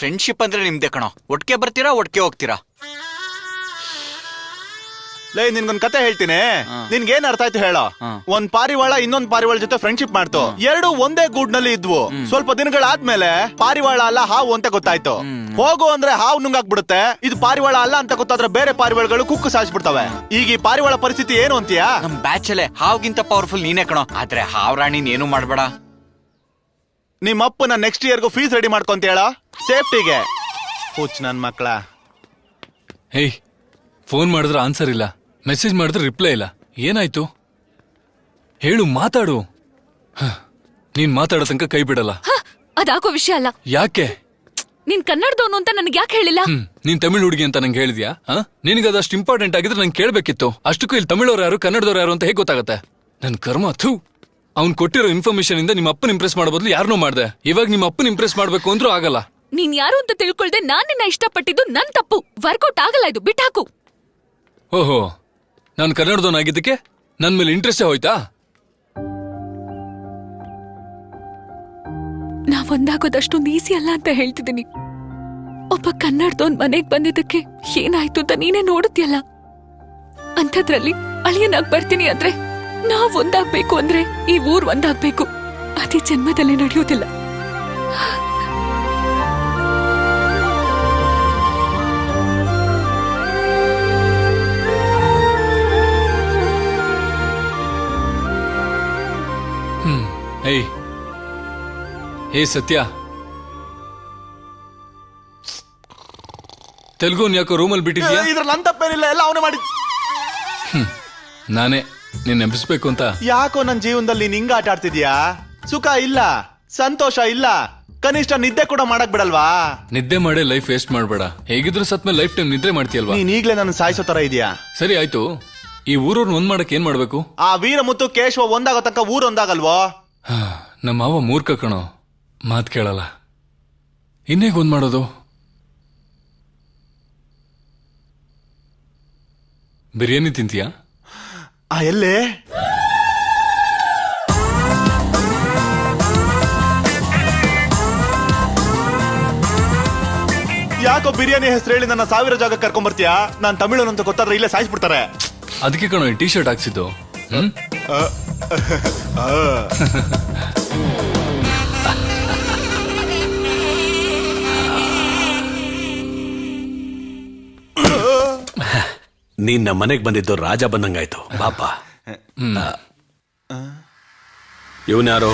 Friendship ಅಂದ್ರೆ ನಿಮ್ದೆ ಕಣೋ. ಒಟ್ಟಿಗೆ ಬರ್ತೀರಾ, ಒಟ್ಟಿಗೆ ಹೋಗ್ತೀರಾ. ಲೇ ನಿನ್ಗೊಂದ್ ಕತೆ ಹೇಳ್ತೀನಿ, ನಿನ್ಗೇನ್ ಅರ್ಥ ಆಯ್ತು ಹೇಳೋ. ಒಂದ್ ಪಾರಿವಾಳ ಇನ್ನೊಂದ್ ಪಾರಿವಾಳ ಜೊತೆ ಫ್ರೆಂಡ್ಶಿಪ್ ಮಾಡ್ತು. ಎರಡು ಒಂದೇ ಗೂಡ್ನಲ್ಲಿ ಇದ್ವು. ಸ್ವಲ್ಪ ದಿನಗಳಾದ್ಮೇಲೆ ಪಾರಿವಾಳ ಅಲ್ಲ ಹಾವು ಅಂತ ಗೊತ್ತಾಯ್ತು. ಹೋಗು ಅಂದ್ರೆ ಹಾವು ನುಂಗಾಕ್ಬಿಡುತ್ತೆ. ಇದು ಪಾರಿವಾಳ ಅಲ್ಲ ಅಂತ ಗೊತ್ತಾದ್ರೆ ಬೇರೆ ಪಾರಿವಾಳಗಳು ಕುಕ್ಕು ಸಾಯಿಸ್ಬಿಡ್ತವೆ. ಈಗ ಈ ಪಾರಿವಾಳ ಪರಿಸ್ಥಿತಿ ಏನು ಅಂತೀಯಾ? ನಮ್ ಬ್ಯಾಚ್ ಅಲ್ಲೇ ಹಾವ್ಗಿಂತ ಪವರ್ಫುಲ್ ನೀನೇ ಕಣೋ. ಆದ್ರೆ ಹಾವ್ ರಾಣಿನ್ ಏನು ಮಾಡ್ಬೇಡ. ನಿಮ್ಮಪ್ಪನ ನೆಕ್ಸ್ಟ್ ಇಯರ್ಗೂ ಫೀಸ್ ರೆಡಿ ಮಾಡ್ಕೊಂತ ಹೇಳ, ಸೇಫ್ಟಿಗೆ. ಹುಚ್ಚ ನನ್ ಮಕ್ಳ. ಹೇಯ್, ಫೋನ್ ಮಾಡಿದ್ರೆ ಆನ್ಸರ್ ಇಲ್ಲ, ಮೆಸೇಜ್ ಮಾಡಿದ್ರೆ ರಿಪ್ಲೈ ಇಲ್ಲ. ಏನಾಯ್ತು ಹೇಳು, ಮಾತಾಡು. ನೀನ್ ಮಾತಾಡೋ ತನಕ ಕೈ ಬಿಡಲ್ಲ. ಅದಾಗೋ ವಿಷಯ ಅಲ್ಲ. ಯಾಕೆ? ನೀನ್ ಕನ್ನಡದವನು ಅಂತ ನನ್ಗೆ ಯಾಕೆ ಹೇಳಿಲ್ಲ? ನೀನ್ ತಮಿಳ್ ಹುಡುಗಿ ಅಂತ ನಂಗೆ ಹೇಳಿದ್ಯಾ? ನಿನಗೆ ಅದಷ್ಟು ಇಂಪಾರ್ಟೆಂಟ್ ಆಗಿದ್ರೆ ನಂಗೆ ಕೇಳ್ಬೇಕಿತ್ತು. ಅಷ್ಟಕ್ಕೂ ಇಲ್ಲಿ ತಮಿಳವ್ರು ಯಾರು ಕನ್ನಡದವ್ರು ಯಾರು ಅಂತ ಹೇಗೆ ಗೊತ್ತಾಗತ್ತೆ? ನನ್ ಕರ್ಮ. ಥೂ, ಅವ್ನ್ ಕೊಟ್ಟಿರೋ ಇನ್ಫಾರ್ಮೇಶನ್ ಇಂದ ನಿಮ್ಮ ಅಪ್ಪನ ಇಂಪ್ರೆಸ್ ಮಾಡೋ ಬದಲು ಯಾರನ್ನೋ ಮಾಡ್ದೆ. ಇವಾಗ ನಿಮ್ಮ ಅಪ್ಪನ ಇಂಪ್ರೆಸ್ ಮಾಡ್ಬೇಕು ಅಂದ್ರೂ ಆಗಲ್ಲ. ನೀನ್ ಯಾರು ಅಂತ ತಿಳ್ಕೊಳ್ದೆ ನಾನ್ ನಿನ್ನ ಇಷ್ಟಪಟ್ಟಿದ್ದು ನನ್ ತಪ್ಪು. ವರ್ಕೌಟ್ ಆಗಲ್ಲ, ಇದು ಬಿಟ್ಟಾಕು. ಓಹೋ, ನಾನು ಕನ್ನಡದವನಾಗಿದ್ದಕ್ಕೆ ನನ್ ಮೇಲೆ ಇಂಟ್ರೆಸ್ಟೇ ಹೋಯ್ತಾ? ನಾವ್ ಒಂದಾಗೋದಷ್ಟೊಂದು ಈಸಿ ಅಲ್ಲ ಅಂತ ಹೇಳ್ತಿದ್ದೀನಿ. ಒಬ್ಬ ಕನ್ನಡದವನ್ ಮನೆಗ್ ಬಂದಿದ್ದಕ್ಕೆ ಏನಾಯ್ತು ಅಂತ ನೀನೇ ನೋಡುತ್ತೀಯಲ್ಲ. ಅಂಥದ್ರಲ್ಲಿ ಅಳಿಯನಾಗ್ ಬರ್ತೀನಿ ಅಂದ್ರೆ ನಾವ್ ಒಂದಾಗ್ಬೇಕು ಅಂದ್ರೆ ಈ ಊರ್ ಒಂದಾಗ್ಬೇಕು. ಅದೇ ಜನ್ಮದಲ್ಲಿ ನಡೆಯೋದಿಲ್ಲ. ಏಯ್, ಹೇ ಸತ್ಯ, ತೆಲುಗುನ್ ಯಾಕೋ ರೂಮಲ್ಲಿ ಬಿಟ್ಟಿದ್ಯಾ? ಇದ್ರಲ್ಲಿ ನನ್ ತಪ್ಪೇನಿಲ್ಲ, ಎಲ್ಲ ಅವನೇ ಮಾಡಿ. ನಾನೇ ನೀನ್ ನೆನಪಿಸ್ಬೇಕು ಅಂತ. ಯಾಕೋ ನನ್ ಜೀವನದಲ್ಲಿ ನೀನ್ ಹಿಂಗ ಆಟ ಆಡ್ತಿದ್ಯಾ? ಸುಖ ಇಲ್ಲ, ಸಂತೋಷ ಇಲ್ಲ, ಕನಿಷ್ಠ ನಿದ್ದೆ ಕೂಡ ಮಾಡಕ್ ಬಿಡಲ್ವಾ? ನಿದ್ದೆ ಮಾಡೇ ಲೈಫ್ ವೇಸ್ಟ್ ಮಾಡ್ಬೇಡ. ಹೇಗಿದ್ರು ಸತ್ ಮೇಲೆ ಲೈಫ್ ಟೈಮ್ ನಿದ್ರೆ ಮಾಡ್ತೀಯಲ್ವಾ? ನೀನ್ ಈಗ್ಲೇ ನನ್ನ ಸಾಯಿಸೋ ತರ ಇದೆಯಾ? ಸರಿ ಆಯ್ತು, ಈ ಊರವ್ರನ್ನ ಒಂದ್ ಮಾಡಕ್ ಏನ್ ಮಾಡ್ಬೇಕು? ಆ ವೀರಮುತ್ತು ಕೇಶವ ಒಂದಾಗೋ ತನಕ ಊರ್ ಒಂದಾಗಲ್ವೋ? ನಮ್ಮ ಮಾವ ಮೂರ್ಖ ಕಣೋ, ಮಾತ್ ಕೇಳಲ್ಲ. ಇನ್ನೇಗ್ ಒಂದ್ ಮಾಡೋದು? ಬಿರಿಯಾನಿ ತಿಂತೀಯಾ? ಎಲ್ಲೇ? ಯಾಕೋ ಬಿರಿಯಾನಿ ಹೆಸರು ಹೇಳಿ ನನ್ನ 1000 ಜಾಗ ಕರ್ಕೊಂಡ್ ಬರ್ತೀಯಾ? ನಾನ್ ತಮಿಳು ಅಂತ ಗೊತ್ತಾದ್ರೆ ಇಲ್ಲೇ ಸಾಯಿಸ್ಬಿಡ್ತಾರೆ. ಅದಕ್ಕೆ ಕಣೋ ಈ ಟೀ ಶರ್ಟ್ ಹಾಕ್ಸಿದ್ದು. ನೀನ್ ನಮ್ಮ ಮನೆಗ್ ಬಂದಿದ್ದು ರಾಜ ಬಂದಂಗಾಯ್ತು. ಪಾಪ. ಇವನ್ಯಾರು?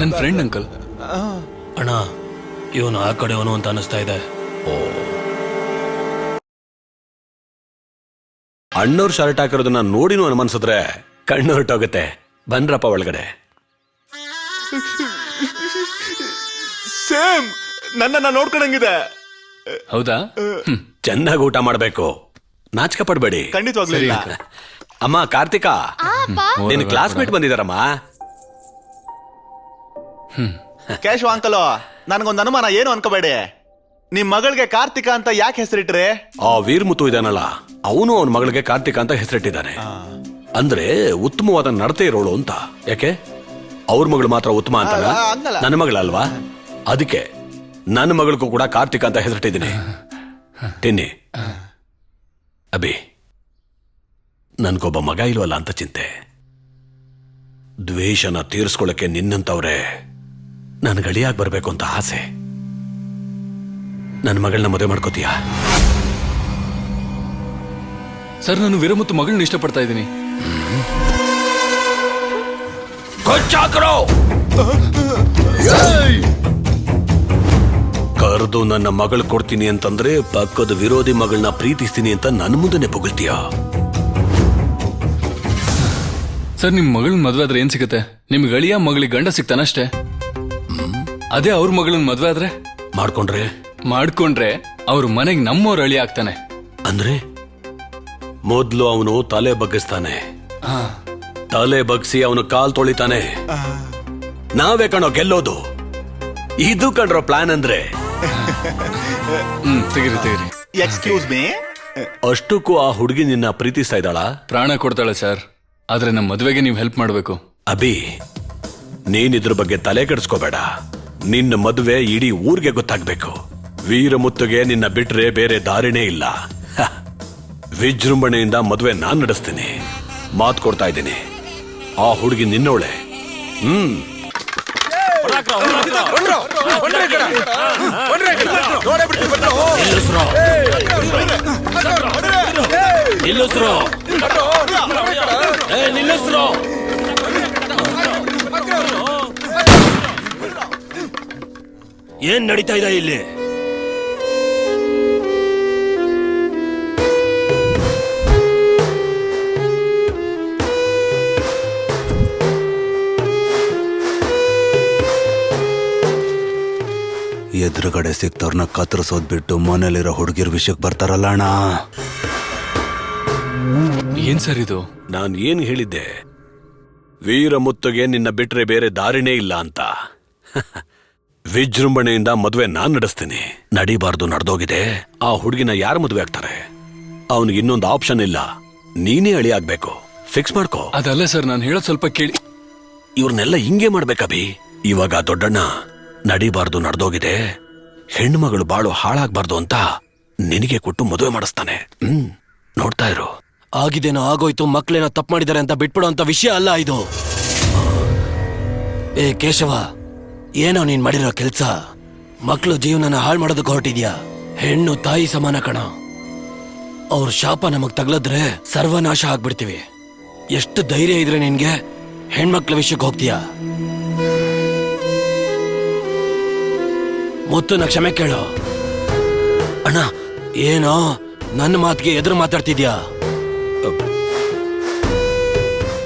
ನನ್ ಫ್ರೆಂಡ್ ಅಂಕಲ್. ಅಣ್ಣ, ಇವನು ಆ ಕಡೆಯವನು ಅಂತ ಅನಿಸ್ತಾ ಇದೆ. ಓ, ಅಣ್ಣವ್ರು ಶರ್ಟ್ ಹಾಕಿರೋದನ್ನ ನೋಡಿನೂ ಅನುಮಾನಿಸಿದ್ರೆ ಕಣ್ಣು ಹೊರಟೋಗುತ್ತೆ. ಬನ್ರಪ್ಪ ಒಳಗಡೆ. ಸೇಮ್ ನನ್ನ ನೋಡ್ಕೊಂಡಂಗಿದೆ. ಹೌದಾ? ಚೆನ್ನಾಗಿ ಊಟ ಮಾಡ್ಬೇಕು, ನಾಚಿಕೆ ಪಡ್ಬೇಡಿ. ಖಂಡಿತವಾಗ್ಲೂ ಇಲ್ಲ. ಅಮ್ಮ ಕಾರ್ತಿಕಾ, ನಿನ್ ಕ್ಲಾಸ್ಮೇಟ್ ಬಂದಿದಾರಮ್ಮ. ಕೇಶವ ಅಂಕಲು, ನನ್ಗೊಂದು ಅನುಮಾನ, ಏನು ಅನ್ಕೋಬೇಡಿ. ನಿಮ್ ಮಗಳಿಗೆ ಕಾರ್ತಿಕಾ ಅಂತ ಯಾಕೆ ಹೆಸರಿಟ್ರೆ? ಆ ವೀರಮುತ್ತು ಇದಾನಲ್ಲ, ಅವನು ಅವನ ಮಗಳಿಗೆ ಕಾರ್ತಿಕಾ ಅಂತ ಹೆಸರಿಟ್ಟಿದ್ದಾನೆ. ಅಂದ್ರೆ ಉತ್ತಮವಾದ ನಡತೆ ಇರೋಳು ಅಂತ. ಯಾಕೆ ಅವ್ರ ಮಗಳು ಮಾತ್ರ ಉತ್ತಮ ಅಂತ? ನನ್ನ ಮಗಳಲ್ವಾ? ಅದಕ್ಕೆ ನನ್ನ ಮಗಳಿಗೂ ಕೂಡ ಕಾರ್ತಿಕಾ ಅಂತ ಹೆಸರಿಟ್ಟಿದ್ದೀನಿ. ತಿನ್ನಿ. ಅಭಿ, ನನ್ಗೊಬ್ಬ ಮಗ ಇಲ್ವಲ್ಲ ಅಂತ ಚಿಂತೆ. ದ್ವೇಷನ ತೀರಿಸ್ಕೊಳ್ಳಕ್ಕೆ ನಿನ್ನಂತವ್ರೆ ನನ್ ಗಡಿಯಾಗಿ ಬರ್ಬೇಕು ಅಂತ ಆಸೆ. ನನ್ನ ಮಗಳನ್ನ ಮದುವೆ ಮಾಡ್ಕೋತೀಯಾ? ಸರ್, ನಾನು ವೀರಮುತ್ತು ಮಗಳನ್ನ ಇಷ್ಟಪಡ್ತಾ ಇದ್ದೀನಿ. ಕರೆದು ನನ್ನ ಮಗಳು ಕೊಡ್ತೀನಿ ಅಂತಂದ್ರೆ ಪಕ್ಕದ ವಿರೋಧಿ ಮಗಳನ್ನ ಪ್ರೀತಿಸ್ತೀನಿ ಅಂತ ನನ್ನ ಮುಂದೆ ಬೊಗಳ್ತೀಯ? ಸರ್, ನಿಮ್ ಮಗಳನ್ನ ಮದ್ವೆ ಆದ್ರೆ ಏನ್ ಸಿಗುತ್ತೆ? ನಿಮ್ ಗಳಿಯ ಮಗಳಿಗೆ ಗಂಡ ಸಿಗ್ತಾನಷ್ಟೇ. ಅದೇ ಅವ್ರ ಮಗಳನ್ನ ಮದ್ವೆ ಆದ್ರೆ ಮಾಡ್ಕೊಂಡ್ರೆ ಅವ್ರ ಮನೆಗ್ ನಮ್ಮವ್ರ ಅಳಿ ಆಗ್ತಾನೆ. ಅಂದ್ರೆ ಮೊದ್ಲು ಅವನು ತಲೆ ಬಗ್ಗಿಸ್ತಾನೆ, ತಲೆ ಬಗ್ಸಿ ಅವನು ಕಾಲ್ ತೊಳಿತಾನೆ. ನಾವೇ ಕಣೋ ಗೆಲ್ಲೋದು. ಇದು ಕಣ್ರೋ ಪ್ಲಾನ್ ಅಂದ್ರೆ. ತೆಗಿರಿ. ಎಕ್ಸ್ಕ್ಯೂಸ್ ಮೀ, ಅಷ್ಟಕ್ಕೂ ಆ ಹುಡುಗಿ ನಿನ್ನ ಪ್ರೀತಿಸ್ತಾ ಇದ್ದಾಳ? ಪ್ರಾಣ ಕೊಡ್ತಾಳೆ ಸರ್, ಆದ್ರೆ ನಮ್ಮ ಮದ್ವೆಗೆ ನೀವು ಹೆಲ್ಪ್ ಮಾಡ್ಬೇಕು. ಅಭಿ, ನೀನಿದ್ರ ಬಗ್ಗೆ ತಲೆ ಕೆಡಿಸ್ಕೋಬೇಡ. ನಿನ್ನ ಮದುವೆ ಇಡೀ ಊರಿಗೆ ಗೊತ್ತಾಗ್ಬೇಕು. ವೀರಮುತ್ತುಗೆ ನಿನ್ನ ಬಿಟ್ರೆ ಬೇರೆ ದಾರಿನೇ ಇಲ್ಲ. ಹ. ವಿಜೃಂಭಣೆಯಿಂದ ಮದುವೆ ನಾನ್ ನಡೆಸ್ತೀನಿ. ಮಾತು ಕೊಡ್ತಾ ಇದ್ದೀನಿ, ಆ ಹುಡುಗಿ ನಿನ್ನೋಳೆ. ಏನ್ ನಡೀತಾ ಇದೆ ಇಲ್ಲಿ? ಎದುರುಗಡೆ ಸಿಕ್ತವ್ರನ್ನ ಕತ್ತರಿಸೋದ್ ಬಿಟ್ಟು ಮನೇಲಿರೋ ಹುಡುಗಿರ್ ವಿಷಯಕ್ಕೆ ಬರ್ತಾರಲ್ಲ ಅಣ್ಣ. ಏನ್ ಸರ್ ಇದು? ನಾನ್ ಏನ್ ಹೇಳಿದ್ದೆ? ವೀರಮುತ್ತುಗೆ ನಿನ್ನ ಬಿಟ್ರೆ ಬೇರೆ ದಾರಿನೇ ಇಲ್ಲ ಅಂತ. ವಿಜೃಂಭಣೆಯಿಂದ ಮದುವೆ ನಾನ್ ನಡೆಸ್ತೀನಿ. ನಡಿಬಾರ್ದು ನಡೆದೋಗಿದೆ. ಆ ಹುಡುಗಿನ ಯಾರು ಮದುವೆ ಆಗ್ತಾರೆ? ಅವನಿಗೆ ಇನ್ನೊಂದು ಆಪ್ಷನ್ ಇಲ್ಲ, ನೀನೇ ಅಳಿ ಆಗ್ಬೇಕು. ಫಿಕ್ಸ್ ಮಾಡ್ಕೋ. ಅದಲ್ಲ ಸರ್, ನಾನು ಹೇಳೋದ್ ಸ್ವಲ್ಪ ಕೇಳಿ. ಇವ್ರನ್ನೆಲ್ಲ ಹಿಂಗೆ ಮಾಡ್ಬೇಕಭಿ. ಇವಾಗ ದೊಡ್ಡಣ್ಣ ನಡಿಬಾರ್ದು ನಡೆದೋಗಿದೆ, ಹೆಣ್ಮಗಳು ಬಾಳು ಹಾಳಾಗ್ಬಾರ್ದು ಅಂತ ನಿನಗೆ ಕೊಟ್ಟು ಮದುವೆ ಮಾಡಿಸ್ತಾನೆ. ನೋಡ್ತಾ ಇರು. ಆಗಿದೇನೋ ಆಗೋಯ್ತು, ಮಕ್ಳೇನೋ ತಪ್ಪು ಮಾಡಿದ್ದಾರೆ ಅಂತ ಬಿಟ್ಬಿಡೋ ಅಂತ ವಿಷಯ ಅಲ್ಲ ಇದು. ಏ ಕೇಶವ, ಏನೋ ನೀನ್ ಮಾಡಿರೋ ಕೆಲ್ಸ. ಮಕ್ಳು ಜೀವನನ ಹಾಳು ಮಾಡೋದಕ್ಕೆ ಹೊರಟಿದ್ಯಾ? ಹೆಣ್ಣು ತಾಯಿ ಸಮಾನ ಕಣ. ಅವ್ರ ಶಾಪ ನಮಗ್ ತಗ್ಲದ್ರೆ ಸರ್ವನಾಶ ಆಗ್ಬಿಡ್ತೀವಿ. ಎಷ್ಟು ಧೈರ್ಯ ಇದ್ರೆ ನಿನ್ಗೆ ಹೆಣ್ಮಕ್ಳ ವಿಷಯಕ್ಕೆ ಹೋಗ್ತೀಯಾ? ಮುತ್ತುನ ಕ್ಷಮೆ ಕೇಳು. ಅಣ್ಣ, ಏನೋ ನನ್ನ ಮಾತಿಗೆ ಎದುರು ಮಾತಾಡ್ತಿದ್ಯಾ?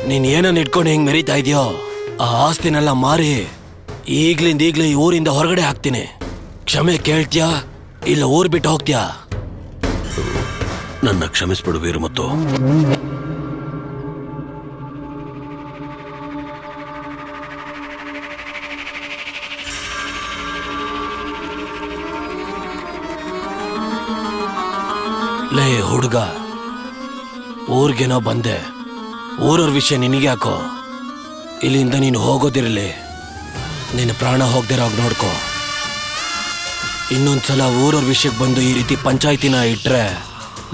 ನೀನ್ ಏನನ್ನ ಇಟ್ಕೊಂಡು ಹೆಂಗ್ ಮೆರೀತಾ ಇದೆಯೋ, ಆ ಆಸ್ತಿನೆಲ್ಲ ಮಾರಿ ಈಗ್ಲೇ ಈ ಊರಿಂದ ಹೊರಗಡೆ ಹಾಕ್ತೀನಿ. ಕ್ಷಮೆ ಕೇಳ್ತೀಯಾ ಇಲ್ಲ ಊರ್ ಬಿಟ್ಟು ಹೋಗ್ತೀಯಾ? ನನ್ನ ಕ್ಷಮಿಸ್ಬಿಡು ವೀರಮುತ್ತು. ಲೇ ಹುಡುಗ, ಊರ್ಗೇನೋ ಬಂದೆ, ಊರವ್ರ ವಿಷಯ ನಿನಗೆ ಯಾಕೋ? ಇಲ್ಲಿಂದ ನೀನು ಹೋಗೋದಿರಲಿ, ನಿನ್ನ ಪ್ರಾಣ ಹೋಗ್ದಿರೋ ನೋಡ್ಕೋ. ಇನ್ನೊಂದ್ಸಲ ಊರವ್ರ ವಿಷಯಕ್ಕೆ ಬಂದು ಈ ರೀತಿ ಪಂಚಾಯ್ತಿನ ಇಟ್ರೆ,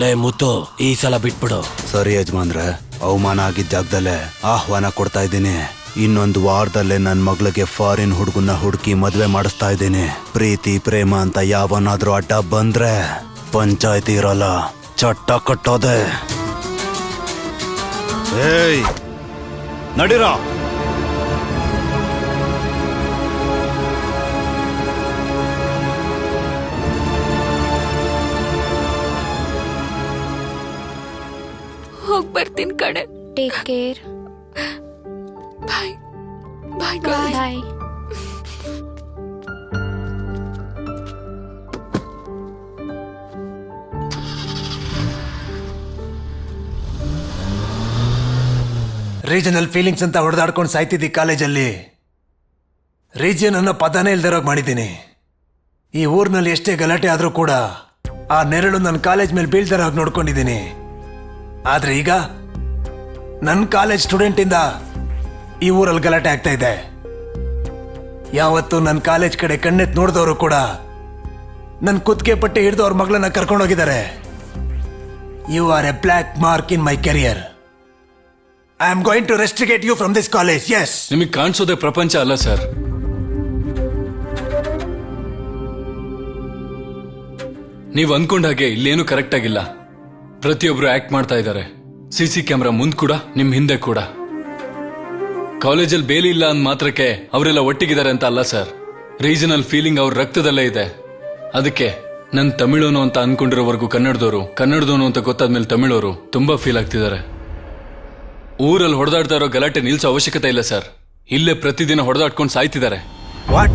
ಲೇ ಮುತ್ತು, ಈ ಸಲ ಬಿಟ್ಬಿಡು. ಸರಿ ಯಜಮಾನ್ರೆ, ಅವಮಾನ ಆಗಿದ್ದ ಜಾಗದಲ್ಲೇ ಆಹ್ವಾನ ಕೊಡ್ತಾ ಇದ್ದೀನಿ. ಇನ್ನೊಂದು ವಾರದಲ್ಲೇ ನನ್ನ ಮಗಳಿಗೆ ಫಾರಿನ್ ಹುಡುಗನ್ನ ಹುಡುಕಿ ಮದ್ವೆ ಮಾಡಿಸ್ತಾ ಇದ್ದೀನಿ. ಪ್ರೀತಿ ಪ್ರೇಮ ಅಂತ ಯಾವನಾದ್ರೂ ಅಡ್ಡ ಬಂದ್ರೆ ಪಂಚಾಯ್ತಿ ಇರಲ್ಲ, ಚಟ್ಟ ಕಟ್ಟೋದೆ. ಏಯ್ ನಡೀರ. ಹೋಗ್ ಬರ್ತೀನಿ ಕಣೆ. Take care. Bye bye bye. Regional feelings ಅಂತ ಹೊಡೆದಾಡ್ಕೊಂಡು ಸಾಯ್ತಿದ್ದಿ ಕಾಲೇಜಲ್ಲಿ. ರೀಜಿಯನ್ ಅನ್ನೋ ಪದನೇ ಇಲ್ದಿರೋಗ್ ಮಾಡಿದ್ದೀನಿ. ಈ ಊರಿನಲ್ಲಿ ಎಷ್ಟೇ ಗಲಾಟೆ ಆದರೂ ಕೂಡ ಆ ನೆರಳು ನನ್ನ ಕಾಲೇಜ್ ಮೇಲೆ ಬೀಳ್ದಿರೋ ಹಾಗೆ ನೋಡ್ಕೊಂಡಿದ್ದೀನಿ. ಆದ್ರೆ ಈಗ ನನ್ನ ಕಾಲೇಜ್ ಸ್ಟೂಡೆಂಟಿಂದ ಈ ಊರಲ್ಲಿ ಗಲಾಟೆ ಆಗ್ತಾ ಇದೆ. ಯಾವತ್ತು ನನ್ನ ಕಾಲೇಜ್ ಕಡೆ ಕಣ್ಣೆತ್ ನೋಡಿದವರು ಕೂಡ ನನ್ನ ಕುತ್ತಿಗೆ ಪಟ್ಟಿ ಹಿಡಿದು ಅವ್ರ ಮಗಳನ್ನ ಕರ್ಕೊಂಡೋಗಿದ್ದಾರೆ. You are a black mark in my career. I am going to restricate you from this college, yes. ನಿಮಗೆ ಕಾಣಿಸೋದೇ ಪ್ರಪಂಚ ಅಲ್ಲ ಸರ್. ನೀವು ಅನ್ಕೊಂಡ ಹಾಗೆ ಇಲ್ಲೇನು ಕರೆಕ್ಟ್ ಆಗಿಲ್ಲ. ಪ್ರತಿಯೊಬ್ರು ಆಕ್ಟ್ ಮಾಡ್ತಾ ಇದ್ದಾರೆ. CC ಕ್ಯಾಮೆರಾ ಮುಂದ್ ಕೂಡ, ನಿಮ್ ಹಿಂದೆ ಕೂಡ. ಕಾಲೇಜಲ್ಲಿ ಬೇಲಿ ಇಲ್ಲ ಅಂದ ಮಾತ್ರಕ್ಕೆ ಅವರೆಲ್ಲ ಒಟ್ಟಿಗಿದ್ದಾರೆ ಅಂತ ಅಲ್ಲ ಸರ್. ರೀಜನಲ್ ಫೀಲಿಂಗ್ ಅವ್ರ ರಕ್ತದಲ್ಲೇ ಇದೆ. ಅದಕ್ಕೆ ನನ್ ತಮಿಳೋನು ಅಂತ ಅನ್ಕೊಂಡಿರೋವರೆಗೂ ಕನ್ನಡದವನು ಅಂತ ಗೊತ್ತಾದ್ಮೇಲೆ ತಮಿಳೋರು ತುಂಬಾ ಫೀಲ್ ಆಗ್ತಿದ್ದಾರೆ. ಊರಲ್ಲಿ ಹೊಡೆದಾಡ್ತಾ ಇರೋ ಗಲಾಟೆ ನಿಲ್ಸೋ ಅವಶ್ಯಕತೆ ಇಲ್ಲ ಸರ್. ಇಲ್ಲೇ ಪ್ರತಿದಿನ ಹೊಡೆದಾಡ್ಕೊಂಡು ಸಾಯ್ತಿದ್ದಾರೆ. What?